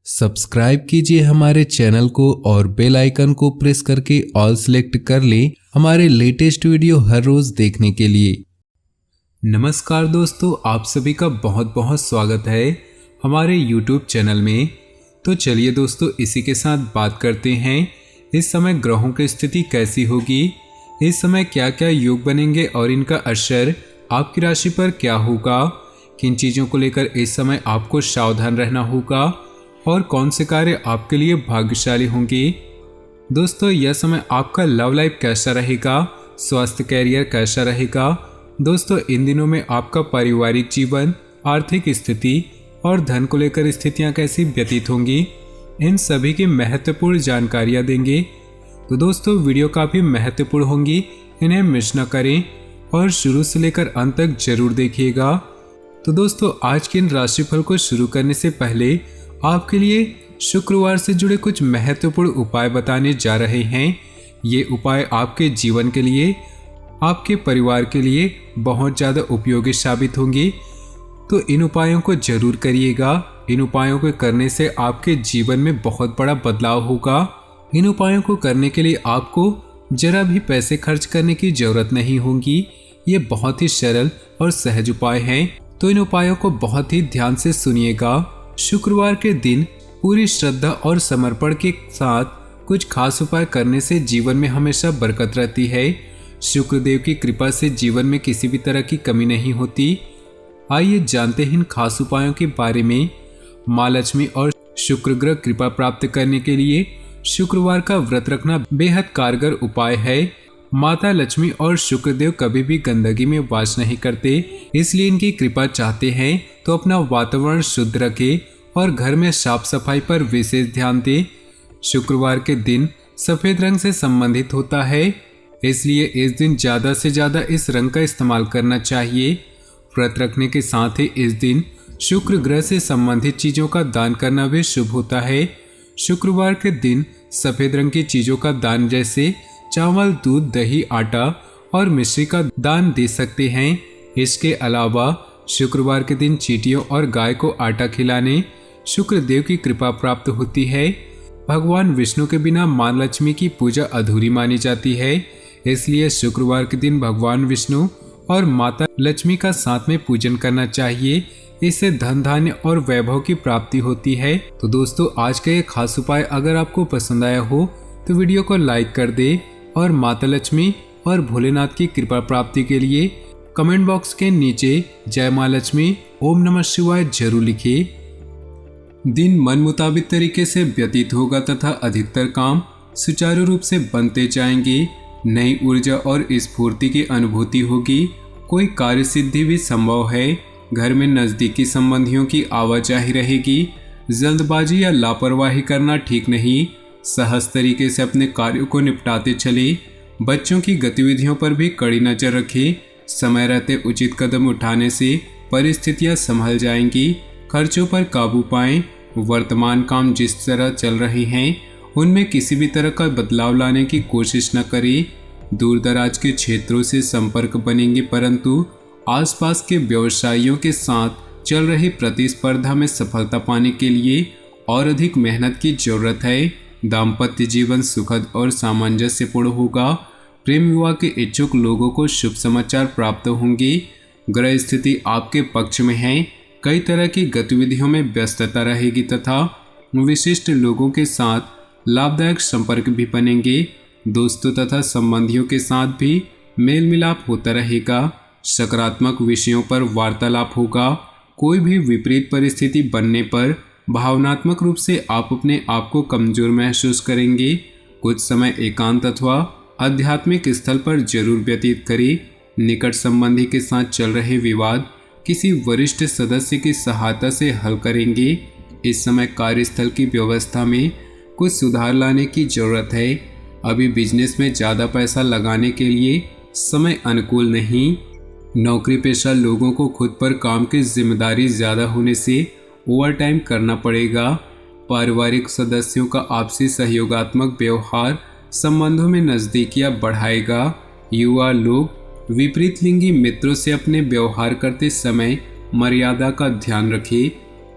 Subscribe कीजिए हमारे channel को और बेल आइकन को प्रेस करके ऑल सेलेक्ट कर लें हमारे लेटेस्ट वीडियो हर रोज देखने के लिए। नमस्कार दोस्तों, आप सभी का बहुत बहुत स्वागत है हमारे YouTube चैनल में। तो चलिए दोस्तों, इसी के साथ बात करते हैं इस समय ग्रहों की स्थिति कैसी होगी, इस समय क्या क्या योग बनेंगे और इनका असर आपकी राशि पर क्या होगा, किन चीज़ों को लेकर इस समय आपको सावधान रहना होगा और कौन से कार्य आपके लिए भाग्यशाली होंगे। दोस्तों, यह समय आपका लव लाइफ कैसा रहेगा, स्वास्थ्य कैरियर कैसा रहेगा। दोस्तों, इन दिनों में आपका पारिवारिक जीवन, आर्थिक स्थिति और धन को लेकर स्थितियां कैसी व्यतीत होंगी, इन सभी की महत्वपूर्ण जानकारियां देंगे। तो दोस्तों, वीडियो काफ़ी महत्वपूर्ण होंगी, इन्हें मिस न करें और शुरू से लेकर अंत तक जरूर देखिएगा। तो दोस्तों, आज के इन राशिफल को शुरू करने से पहले आपके लिए शुक्रवार से जुड़े कुछ महत्वपूर्ण उपाय बताने जा रहे हैं। ये उपाय आपके जीवन के लिए, आपके परिवार के लिए बहुत ज़्यादा उपयोगी साबित होंगे। तो इन उपायों को जरूर करिएगा। इन उपायों को करने से आपके जीवन में बहुत बड़ा बदलाव होगा। इन उपायों को करने के लिए आपको जरा भी पैसे खर्च करने की जरूरत नहीं होगी। ये बहुत ही सरल और सहज उपाय हैं। तो इन उपायों को बहुत ही ध्यान से सुनिएगा। शुक्रवार के दिन पूरी श्रद्धा और समर्पण के साथ कुछ खास उपाय करने से जीवन में हमेशा बरकत रहती है। शुक्रदेव की कृपा से जीवन में किसी भी तरह की कमी नहीं होती। आइए जानते हैं इन खास उपायों के बारे में। माँ लक्ष्मी और शुक्र ग्रह कृपा प्राप्त करने के लिए शुक्रवार का व्रत रखना बेहद कारगर उपाय है। माता लक्ष्मी और शुक्रदेव कभी भी गंदगी में वास नहीं करते, इसलिए इनकी कृपा चाहते हैं तो अपना वातावरण शुद्ध रखें और घर में साफ सफाई पर विशेष ध्यान दें। शुक्रवार के दिन सफेद रंग से संबंधित होता है, इसलिए इस दिन ज़्यादा से ज़्यादा इस रंग का इस्तेमाल करना चाहिए। व्रत रखने के साथ ही इस दिन शुक्र ग्रह से संबंधित चीज़ों का दान करना भी शुभ होता है। शुक्रवार के दिन सफेद रंग की चीज़ों का दान जैसे चावल, दूध, दही, आटा और मिश्री का दान दे सकते हैं। इसके अलावा शुक्रवार के दिन चींटियों और गाय को आटा खिलाने शुक्रदेव की कृपा प्राप्त होती है। भगवान विष्णु के बिना माँ लक्ष्मी की पूजा अधूरी मानी जाती है, इसलिए शुक्रवार के दिन भगवान विष्णु और माता लक्ष्मी का साथ में पूजन करना चाहिए। इससे धन धान्य और वैभव की प्राप्ति होती है। तो दोस्तों, आज का ये खास उपाय अगर आपको पसंद आया हो तो वीडियो को लाइक कर दे और माता लक्ष्मी और भोलेनाथ की कृपा प्राप्ति के लिए कमेंट बॉक्स के नीचे जय माँ लक्ष्मी, ओम नमः शिवाय जरूर लिखिए। दिन मन मुताबिक तरीके से व्यतीत होगा तथा अधिकतर काम सुचारू रूप से बनते जाएंगे। नई ऊर्जा और स्फूर्ति की अनुभूति होगी। कोई कार्य सिद्धि भी संभव है। घर में नज़दीकी संबंधियों की आवाजाही रहेगी। जल्दबाजी या लापरवाही करना ठीक नहीं। सहज तरीके से अपने कार्यों को निपटाते चले। बच्चों की गतिविधियों पर भी कड़ी नजर रखें। समय रहते उचित कदम उठाने से परिस्थितियां संभल जाएंगी। खर्चों पर काबू पाएं। वर्तमान काम जिस तरह चल रहे हैं उनमें किसी भी तरह का बदलाव लाने की कोशिश न करें। दूर दराज के क्षेत्रों से संपर्क बनेंगे, परंतु आसपास के व्यवसायियों के साथ चल रही प्रतिस्पर्धा में सफलता पाने के लिए और अधिक मेहनत की जरूरत है। दाम्पत्य जीवन सुखद और सामंजस्यपूर्ण होगा। प्रेम विवाह के इच्छुक लोगों को शुभ समाचार प्राप्त होंगे। ग्रह स्थिति आपके पक्ष में है। कई तरह की गतिविधियों में व्यस्तता रहेगी तथा विशिष्ट लोगों के साथ लाभदायक संपर्क भी बनेंगे। दोस्तों तथा संबंधियों के साथ भी मेल मिलाप होता रहेगा। सकारात्मक विषयों पर वार्तालाप होगा। कोई भी विपरीत परिस्थिति बनने पर भावनात्मक रूप से आप अपने आप को कमजोर महसूस करेंगे। कुछ समय एकांत अथवा आध्यात्मिक स्थल पर जरूर व्यतीत करें। निकट संबंधी के साथ चल रहे विवाद किसी वरिष्ठ सदस्य की सहायता से हल करेंगे। इस समय कार्यस्थल की व्यवस्था में कुछ सुधार लाने की जरूरत है। अभी बिजनेस में ज़्यादा पैसा लगाने के लिए समय अनुकूल नहीं। नौकरी पेशा लोगों को खुद पर काम की जिम्मेदारी ज़्यादा होने से ओवर टाइम करना पड़ेगा। पारिवारिक सदस्यों का आपसी सहयोगात्मक व्यवहार संबंधों में नज़दीकियां बढ़ाएगा। युवा लोग विपरीत लिंगी मित्रों से अपने व्यवहार करते समय मर्यादा का ध्यान रखें।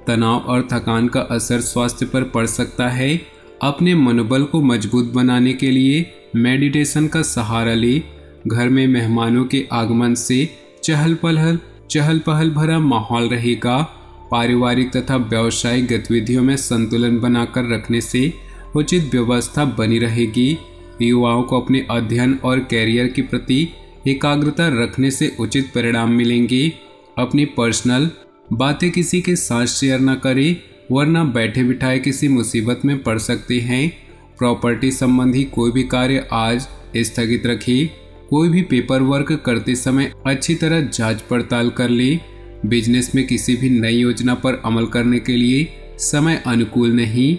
तनाव और थकान का असर स्वास्थ्य पर पड़ सकता है। अपने मनोबल को मजबूत बनाने के लिए मेडिटेशन का सहारा ले। घर में मेहमानों के आगमन से चहल पहल भरा माहौल रहेगा। पारिवारिक तथा व्यावसायिक गतिविधियों में संतुलन बनाकर रखने से उचित व्यवस्था बनी रहेगी। युवाओं को अपने अध्ययन और कैरियर के प्रति एकाग्रता रखने से उचित परिणाम मिलेंगे। अपनी पर्सनल बातें किसी के साथ शेयर न करें, वरना बैठे बिठाए किसी मुसीबत में पड़ सकते हैं। प्रॉपर्टी संबंधी कोई भी कार्य आज स्थगित रखिए। कोई भी पेपर वर्क करते समय अच्छी तरह जांच पड़ताल कर ले। बिजनेस में किसी भी नई योजना पर अमल करने के लिए समय अनुकूल नहीं।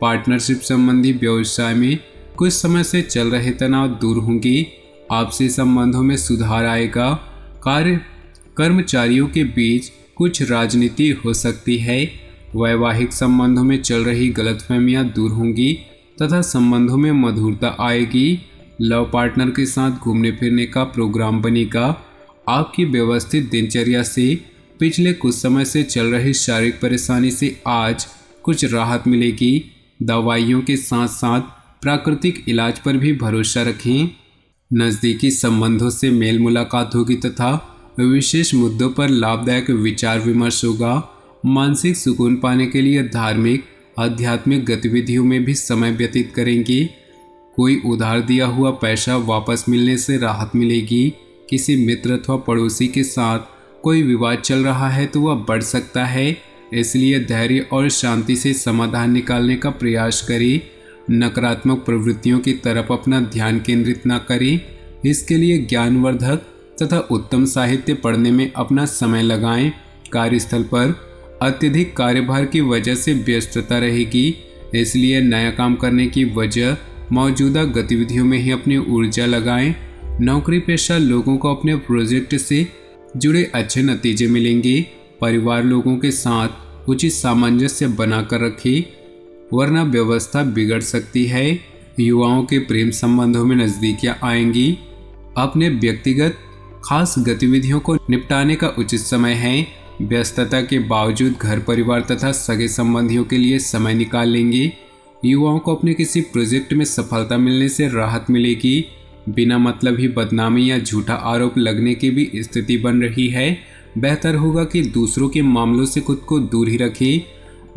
पार्टनरशिप संबंधी व्यवसाय में कुछ समय से चल रहे तनाव दूर होंगे। आपसी संबंधों में सुधार आएगा। कर्मचारियों के बीच कुछ राजनीति हो सकती है। वैवाहिक संबंधों में चल रही गलतफहमियां दूर होंगी तथा संबंधों में मधुरता आएगी। लव पार्टनर के साथ घूमने फिरने का प्रोग्राम बनेगा। आपकी व्यवस्थित दिनचर्या से पिछले कुछ समय से चल रही शारीरिक परेशानी से आज कुछ राहत मिलेगी। दवाइयों के साथ साथ प्राकृतिक इलाज पर भी भरोसा रखें। नज़दीकी संबंधों से मेल मुलाकात होगी तथा विशेष मुद्दों पर लाभदायक विचार विमर्श होगा। मानसिक सुकून पाने के लिए धार्मिक आध्यात्मिक गतिविधियों में भी समय व्यतीत करेंगे। कोई उधार दिया हुआ पैसा वापस मिलने से राहत मिलेगी। किसी मित्र अथवा पड़ोसी के साथ कोई विवाद चल रहा है तो वह बढ़ सकता है, इसलिए धैर्य और शांति से समाधान निकालने का प्रयास करें। नकारात्मक प्रवृत्तियों की तरफ अपना ध्यान केंद्रित न करें। इसके लिए ज्ञानवर्धक तथा उत्तम साहित्य पढ़ने में अपना समय लगाएं। कार्यस्थल पर अत्यधिक कार्यभार की वजह से व्यस्तता रहेगी, इसलिए नया काम करने की वजह मौजूदा गतिविधियों में ही अपनी ऊर्जा लगाएं। नौकरी पेशा लोगों को अपने प्रोजेक्ट से जुड़े अच्छे नतीजे मिलेंगे। परिवार लोगों के साथ उचित सामंजस्य बनाकर रखें, वरना व्यवस्था बिगड़ सकती है। युवाओं के प्रेम संबंधों में नजदीकियां आएंगी। अपने व्यक्तिगत खास गतिविधियों को निपटाने का उचित समय है। व्यस्तता के बावजूद घर परिवार तथा सगे संबंधियों के लिए समय निकाल लेंगे। युवाओं को अपने किसी प्रोजेक्ट में सफलता मिलने से राहत मिलेगी। बिना मतलब ही बदनामी या झूठा आरोप लगने की भी स्थिति बन रही है। बेहतर होगा कि दूसरों के मामलों से खुद को दूर ही रखें।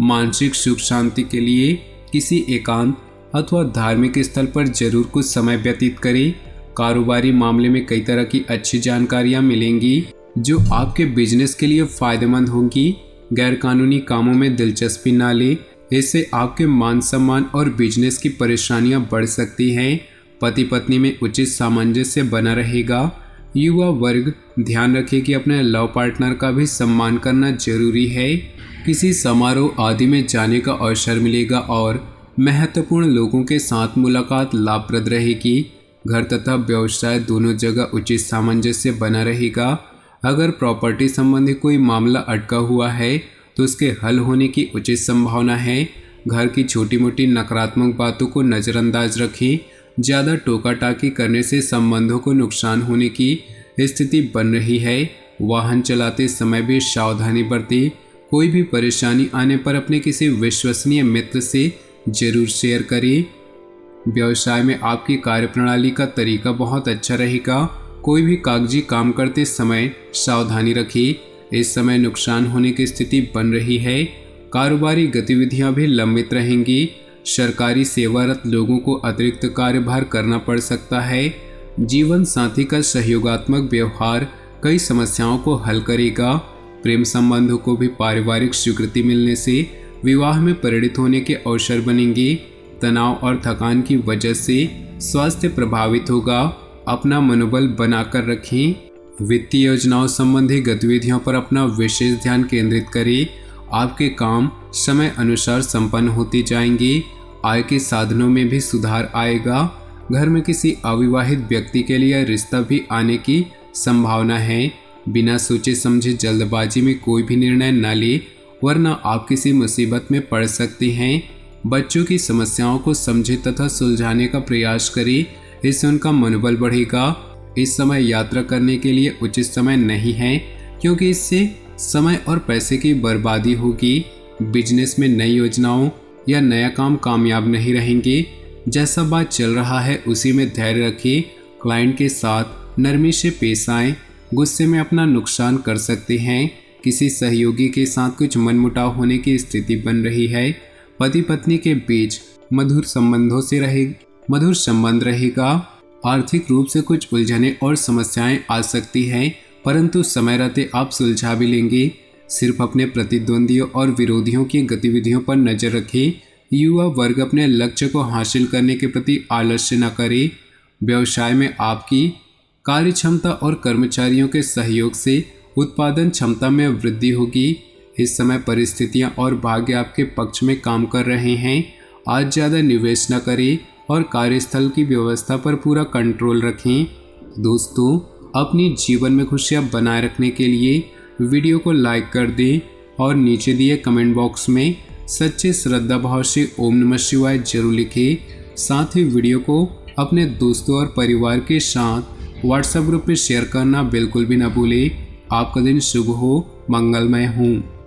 मानसिक सुख शांति के लिए किसी एकांत अथवा धार्मिक स्थल पर जरूर कुछ समय व्यतीत करें। कारोबारी मामले में कई तरह की अच्छी जानकारियां मिलेंगी जो आपके बिजनेस के लिए फायदेमंद होंगी। गैरकानूनी कामों में दिलचस्पी ना लें, इससे आपके मान सम्मान और बिजनेस की परेशानियां बढ़ सकती हैं। पति पत्नी में उचित सामंजस्य बना रहेगा। युवा वर्ग ध्यान रखे कि अपने लव पार्टनर का भी सम्मान करना जरूरी है। किसी समारोह आदि में जाने का अवसर मिलेगा और महत्वपूर्ण लोगों के साथ मुलाकात लाभप्रद रहेगी। घर तथा व्यवसाय दोनों जगह उचित सामंजस्य बना रहेगा। अगर प्रॉपर्टी संबंधी कोई मामला अटका हुआ है तो उसके हल होने की उचित संभावना है। घर की छोटी मोटी नकारात्मक बातों को नज़रअंदाज रखें। ज़्यादा टोका टाकी करने से संबंधों को नुकसान होने की स्थिति बन रही है। वाहन चलाते समय भी सावधानी बरतें। कोई भी परेशानी आने पर अपने किसी विश्वसनीय मित्र से जरूर शेयर करें। व्यवसाय में आपकी कार्यप्रणाली का तरीका बहुत अच्छा रहेगा। कोई भी कागजी काम करते समय सावधानी रखें। इस समय नुकसान होने की स्थिति बन रही है। कारोबारी गतिविधियां भी लंबित रहेंगी। सरकारी सेवारत लोगों को अतिरिक्त कार्यभार करना पड़ सकता है। जीवन साथी का सहयोगात्मक व्यवहार कई समस्याओं को हल करेगा। प्रेम संबंधों को भी पारिवारिक स्वीकृति मिलने से विवाह में परिणित होने के अवसर बनेंगे। तनाव और थकान की वजह से स्वास्थ्य प्रभावित होगा। अपना मनोबल बनाकर रखें। वित्तीय योजनाओं संबंधी गतिविधियों पर अपना विशेष ध्यान केंद्रित करें। आपके काम समय अनुसार संपन्न होते जाएंगे। आय के साधनों में भी सुधार आएगा। घर में किसी अविवाहित व्यक्ति के लिए रिश्ता भी आने की संभावना है। बिना सोचे समझे जल्दबाजी में कोई भी निर्णय न ले, वरना आप किसी मुसीबत में पड़ सकते हैं। बच्चों की समस्याओं को समझे तथा सुलझाने का प्रयास करें, इससे उनका मनोबल बढ़ेगा। इस समय यात्रा करने के लिए उचित समय नहीं है, क्योंकि इससे समय और पैसे की बर्बादी होगी। बिजनेस में नई योजनाओं या नया काम कामयाब नहीं रहेंगे। जैसा बात चल रहा है उसी में धैर्य रखिए। क्लाइंट के साथ नरमी से पेश आएं, गुस्से में अपना नुकसान कर सकते हैं। किसी सहयोगी के साथ कुछ मनमुटाव होने की स्थिति बन रही है। पति पत्नी के बीच मधुर संबंध रहेगा। आर्थिक रूप से कुछ उलझनें और समस्याएं आ सकती हैं, परंतु समय रहते आप सुलझा भी लेंगे। सिर्फ अपने प्रतिद्वंदियों और विरोधियों की गतिविधियों पर नजर रखें। युवा वर्ग अपने लक्ष्य को हासिल करने के प्रति आलस्य न करे। व्यवसाय में आपकी कार्य क्षमता और कर्मचारियों के सहयोग से उत्पादन क्षमता में वृद्धि होगी। इस समय परिस्थितियां और भाग्य आपके पक्ष में काम कर रहे हैं। आज ज़्यादा निवेश न करें और कार्यस्थल की व्यवस्था पर पूरा कंट्रोल रखें। दोस्तों, अपनी जीवन में खुशियां बनाए रखने के लिए वीडियो को लाइक कर दें और नीचे दिए कमेंट बॉक्स में सच्चे श्रद्धा भाव से ओम नमः शिवाय जरूर लिखें। साथ ही वीडियो को अपने दोस्तों और परिवार के साथ व्हाट्सएप ग्रुप में शेयर करना बिल्कुल भी ना भूलें। आपका दिन शुभ हो, मंगलमय हो।